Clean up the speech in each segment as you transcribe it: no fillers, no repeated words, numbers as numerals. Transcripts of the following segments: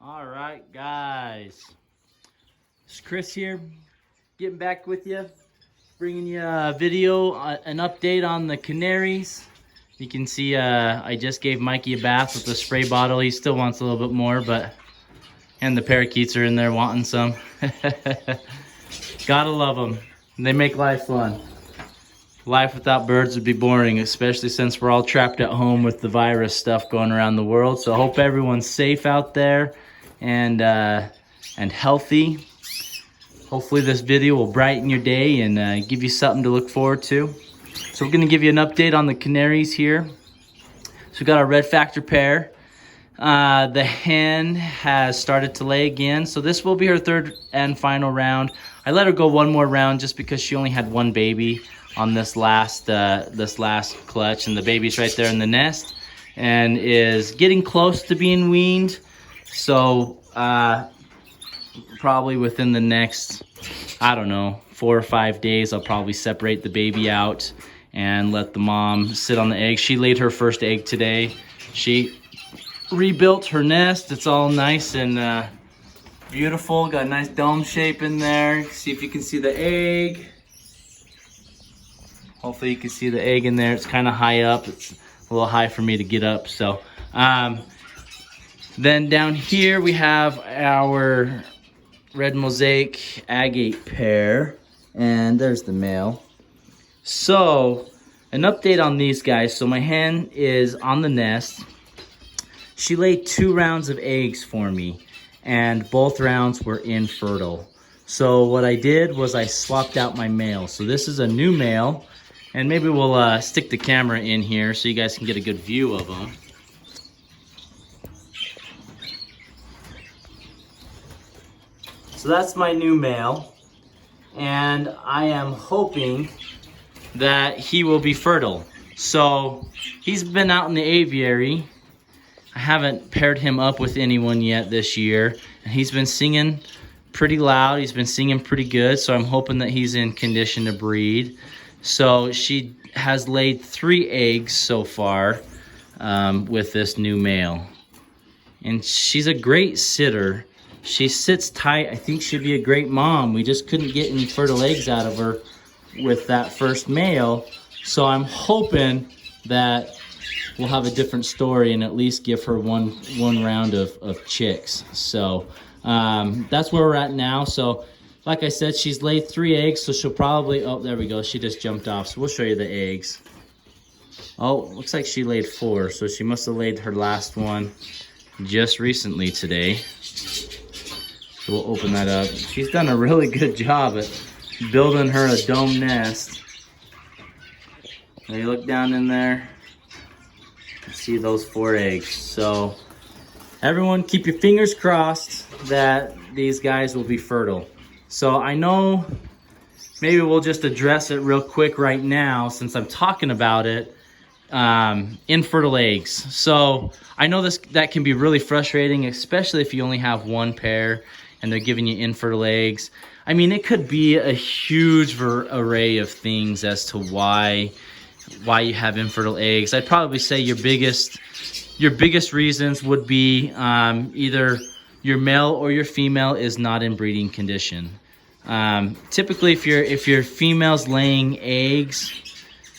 All right, guys. It's Chris here, getting back with you, bringing you a video, an update on the Canaries. You can see I just gave Mikey a bath with the spray bottle. He still wants a little bit more, and the parakeets are in there wanting some. Gotta love them. They make life fun. Life without birds would be boring, especially since we're all trapped at home with the virus stuff going around the world. So I hope everyone's safe out there and healthy. Hopefully this video will brighten your day and give you something to look forward to. So we're gonna give you an update on the Canaries here. So we got our red factor pair. The hen has started to lay again. So this will be her third and final round. I let her go one more round just because she only had one baby on this last clutch, and the baby's right there in the nest and is getting close to being weaned. So probably within the next, I don't know, 4 or 5 days, I'll probably separate the baby out and let the mom sit on the egg. She laid her first egg today. She rebuilt her nest. It's all nice and beautiful. Got a nice dome shape in there. See if you can see the egg. Hopefully you can see the egg in there. It's kind of high up. It's a little high for me to get up. So then down here we have our red Mosaic agate pair, and there's the male. So an update on these guys. So my hen is on the nest. She laid 2 rounds of eggs for me, and both rounds were infertile. So what I did was I swapped out my male. So this is a new male, and maybe we'll stick the camera in here so you guys can get a good view of them. So that's my new male, and I am hoping that he will be fertile. So he's been out in the aviary. I haven't paired him up with anyone yet this year, and he's been singing pretty loud. He's been singing pretty good, so I'm hoping that he's in condition to breed. So she has laid 3 eggs so far with this new male, and she's a great sitter. She sits tight. I think she'd be a great mom. We just couldn't get any fertile eggs out of her with that first male, so I'm hoping that we'll have a different story and at least give her one round of chicks. So that's where we're at now. So like I said, she's laid 3 eggs, so she'll probably, oh, there we go. She just jumped off, so we'll show you the eggs. Oh, looks like she laid 4, so she must have laid her last one just recently today. So we'll open that up. She's done a really good job at building her a dome nest. Now you look down in there, see those 4 eggs. So everyone keep your fingers crossed that these guys will be fertile. So I know maybe we'll just address it real quick right now since I'm talking about it. Infertile eggs. So I know that can be really frustrating, especially if you only have one pair and they're giving you infertile eggs. I mean, it could be a huge array of things as to why you have infertile eggs. I'd probably say your biggest reasons would be either your male or your female is not in breeding condition. Typically, if your female's laying eggs,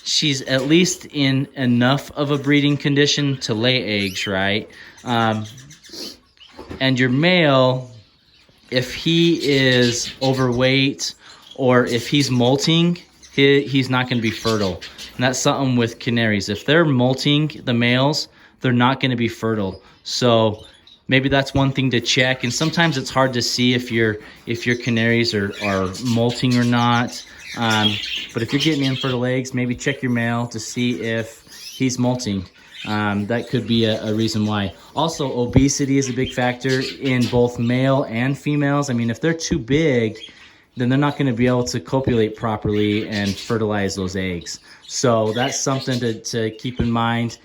she's at least in enough of a breeding condition to lay eggs, right? And your male, if he is overweight or if he's molting, he's not going to be fertile. And that's something with Canaries. If they're molting, the males, they're not going to be fertile. So maybe that's one thing to check. And sometimes it's hard to see if your Canaries are molting or not. But if you're getting infertile eggs, maybe check your male to see if he's molting. That could be a reason why. Also, obesity is a big factor in both male and females. I mean, if they're too big, then they're not going to be able to copulate properly and fertilize those eggs. So that's something to keep in mind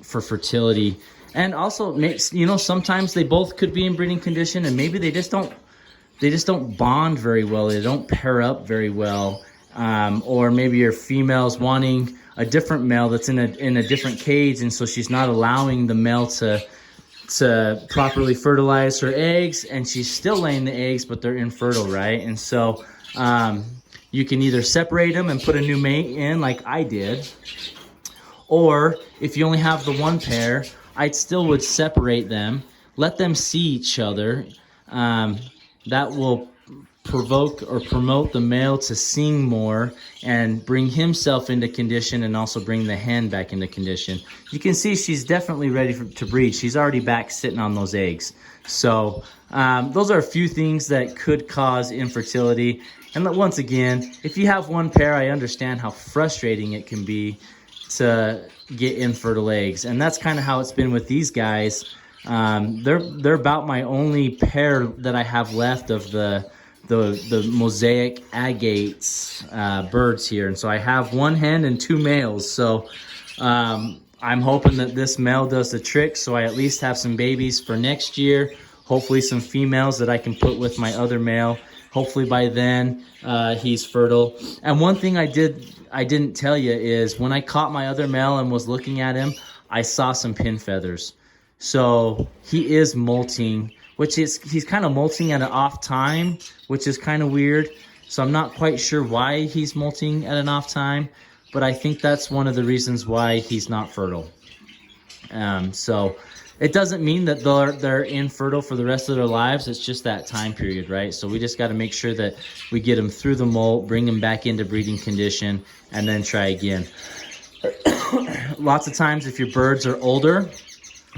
for fertility. And also, you know, sometimes they both could be in breeding condition, and maybe they just don't bond very well. They don't pair up very well. Or maybe your female's wanting a different male that's in a different cage, and so she's not allowing the male to to properly fertilize her eggs, and she's still laying the eggs, but they're infertile, right? And so you can either separate them and put a new mate in like I did, or if you only have the one pair, I still would separate them, let them see each other. That will provoke or promote the male to sing more and bring himself into condition, and also bring the hen back into condition. You can see she's definitely ready to breed. She's already back sitting on those eggs. So those are a few things that could cause infertility. And once again, if you have one pair, I understand how frustrating it can be to get infertile eggs. And that's kind of how it's been with these guys. They're about my only pair that I have left of the Mosaic agates birds here. And so I have one hen and 2 males. So I'm hoping that this male does the trick, so I at least have some babies for next year. Hopefully some females that I can put with my other male. Hopefully by then he's fertile. And one thing I didn't tell you is when I caught my other male and was looking at him, I saw some pin feathers. So he is molting, he's kind of molting at an off time, which is kind of weird. So I'm not quite sure why he's molting at an off time, but I think that's one of the reasons why he's not fertile. So it doesn't mean that they're infertile for the rest of their lives. It's just that time period, right? So we just got to make sure that we get them through the molt, bring them back into breeding condition, and then try again. Lots of times if your birds are older,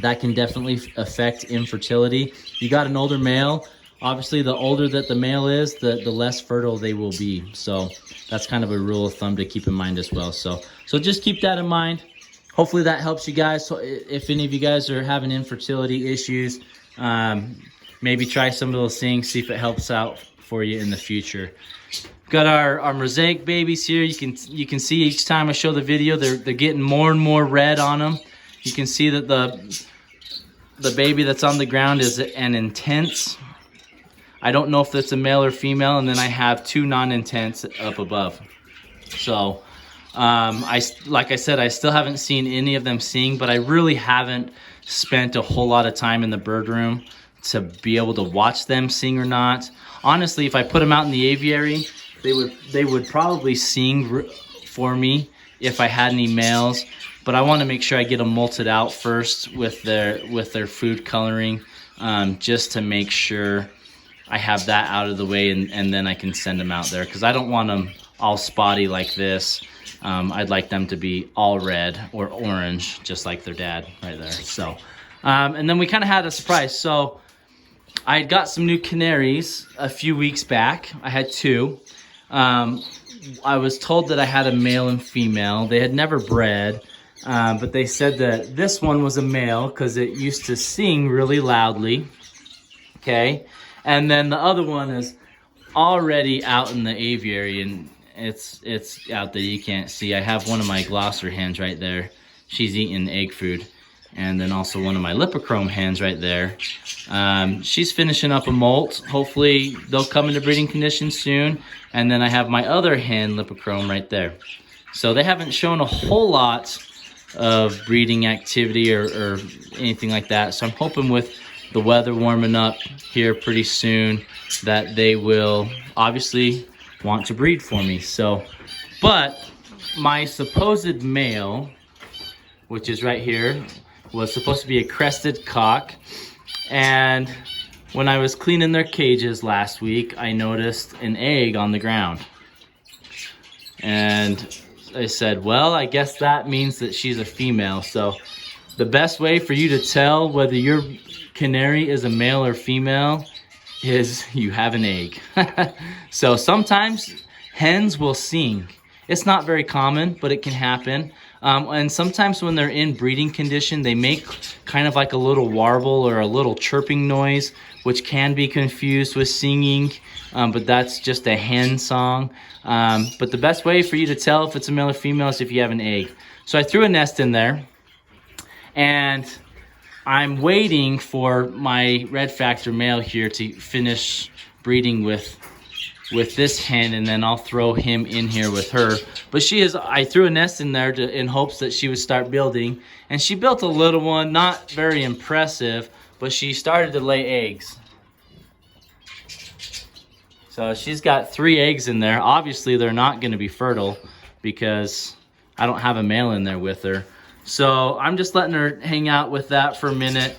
that can definitely affect infertility. You got an older male, obviously the older that the male is, the less fertile they will be. So that's kind of a rule of thumb to keep in mind as well. So just keep that in mind. Hopefully that helps you guys. So if any of you guys are having infertility issues, maybe try some of those things, see if it helps out for you in the future. Got our Mosaic babies here. You can see each time I show the video, they're getting more and more red on them. You can see that the baby that's on the ground is an intense. I don't know if that's a male or female, and then I have 2 non-intense up above. So like I said, I still haven't seen any of them sing, but I really haven't spent a whole lot of time in the bird room to be able to watch them sing or not. Honestly, if I put them out in the aviary, they would probably sing for me if I had any males. But I want to make sure I get them molted out first with their food coloring, just to make sure I have that out of the way, and then I can send them out there, because I don't want them all spotty like this. I'd like them to be all red or orange, just like their dad right there. So, and then we kind of had a surprise. So I got some new canaries a few weeks back. I had 2. I was told that I had a male and female. They had never bred. But they said that this one was a male because it used to sing really loudly, okay? And then the other one is already out in the aviary, and it's out there. You can't see. I have one of my Glosser hens right there. She's eating egg food. And then also one of my Lipochrome hens right there. She's finishing up a molt. Hopefully they'll come into breeding condition soon. And then I have my other hen, Lipochrome, right there. So they haven't shown a whole lot of breeding activity or anything like that. So I'm hoping with the weather warming up here pretty soon that they will obviously want to breed for me. So, but my supposed male, which is right here, was supposed to be a crested cock. And when I was cleaning their cages last week, I noticed an egg on the ground. And I said, well, I guess that means that she's a female. So the best way for you to tell whether your canary is a male or female is you have an egg. So sometimes hens will sing. It's not very common, but it can happen. And sometimes when they're in breeding condition, they make kind of like a little warble or a little chirping noise, which can be confused with singing, but that's just a hen song. But the best way for you to tell if it's a male or female is if you have an egg. So I threw a nest in there, and I'm waiting for my red factor male here to finish breeding with this hen, and then I'll throw him in here with her. But I threw a nest in there in hopes that she would start building, and she built a little one, not very impressive, but she started to lay eggs. So she's got 3 eggs in there. Obviously, they're not going to be fertile because I don't have a male in there with her. So I'm just letting her hang out with that for a minute.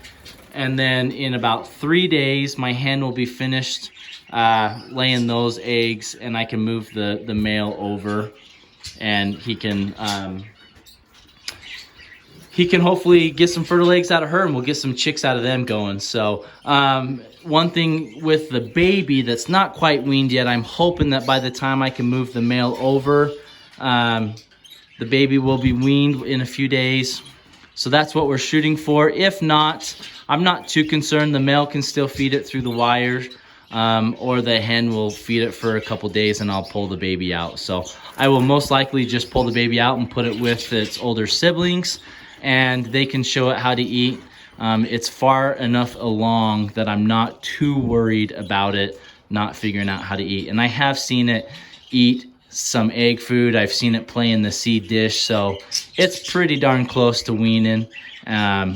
And then in about 3 days, my hen will be finished laying those eggs, and I can move the male over, and he can hopefully get some fertile eggs out of her, and we'll get some chicks out of them going. So one thing with the baby that's not quite weaned yet, I'm hoping that by the time I can move the male over, the baby will be weaned in a few days. So that's what we're shooting for. If not, I'm not too concerned. The male can still feed it through the wire, or the hen will feed it for a couple days and I'll pull the baby out. So I will most likely just pull the baby out and put it with its older siblings, and they can show it how to eat. It's far enough along that I'm not too worried about it not figuring out how to eat. And I have seen it eat some egg food. I've seen it play in the seed dish, so it's pretty darn close to weaning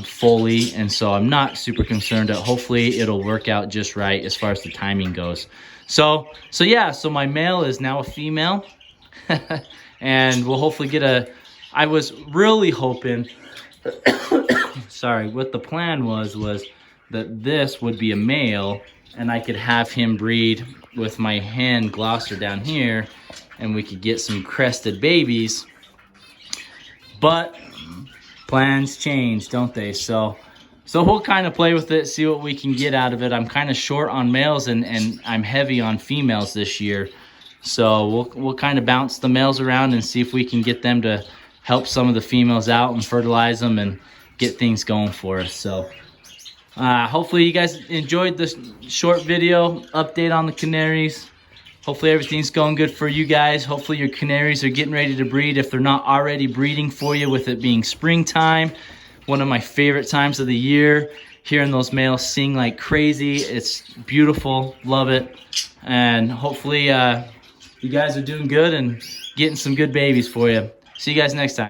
fully, and so I'm not super concerned. Hopefully it'll work out just right as far as the timing goes. So yeah, so my male is now a female and we'll hopefully get I was really hoping sorry, what the plan was that this would be a male and I could have him breed with my hen Gloucester down here, and we could get some crested babies. But plans change, don't they? So we'll kind of play with it, see what we can get out of it. I'm kind of short on males and I'm heavy on females this year. So we'll kind of bounce the males around and see if we can get them to help some of the females out and fertilize them and get things going for us. So hopefully you guys enjoyed this short video update on the canaries. Hopefully everything's going good for you guys. Hopefully your canaries are getting ready to breed if they're not already breeding for you, with it being springtime. One of my favorite times of the year. Hearing those males sing like crazy. It's beautiful. Love it. And hopefully you guys are doing good and getting some good babies for you. See you guys next time.